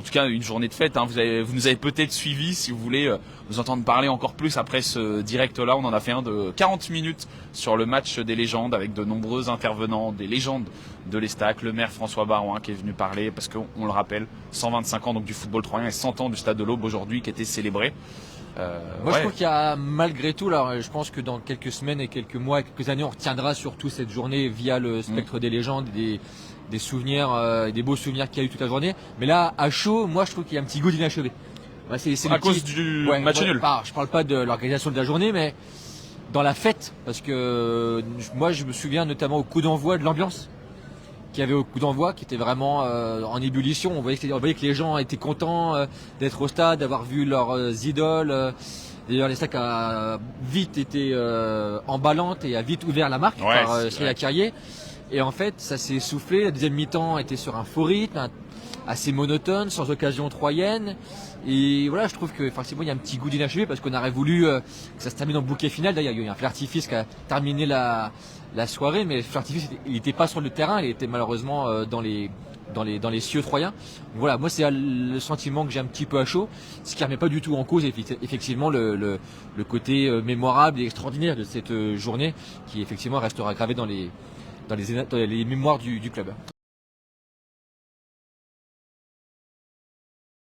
En tout cas, une journée de fête. Hein. Vous nous avez peut-être suivis. Si vous voulez nous entendre parler encore plus après ce direct-là, on en a fait un de 40 minutes sur le match des légendes avec de nombreux intervenants, des légendes de l'Estac, le maire François Baroin qui est venu parler parce qu'on le rappelle, 125 ans donc du football troyen et 100 ans du Stade de l'Aube aujourd'hui qui étaient célébrés. Moi, je trouve qu'il y a malgré tout, là, je pense que dans quelques semaines et quelques mois et quelques années, on retiendra surtout cette journée via le spectre des légendes, des souvenirs, des beaux souvenirs qu'il y a eu toute la journée. Mais là, à chaud, moi, je trouve qu'il y a un petit goût d'inachevé. Ouais, à cause du match nul. Je parle pas de l'organisation de la journée, mais dans la fête, parce que moi, je me souviens notamment au coup d'envoi de l'ambiance qu'il y avait au coup d'envoi, qui était vraiment en ébullition. On voyait que les gens étaient contents d'être au stade, d'avoir vu leurs idoles. D'ailleurs, l'Estac a vite été emballante et a vite ouvert la marque par Cyril Carrier. Et en fait, ça s'est essoufflé. La deuxième mi-temps était sur un faux rythme, assez monotone, sans occasion troyenne. Et voilà, je trouve que forcément il y a un petit goût d'inachevé parce qu'on aurait voulu que ça se termine en bouquet final. D'ailleurs, il y a eu un feu d'artifice qui a terminé la soirée, mais le feu d'artifice il n'était pas sur le terrain, il était malheureusement dans les cieux troyens. Donc voilà, moi c'est le sentiment que j'ai un petit peu à chaud, ce qui ne remet pas du tout en cause effectivement le côté mémorable et extraordinaire de cette journée qui effectivement restera gravé dans les mémoires du club.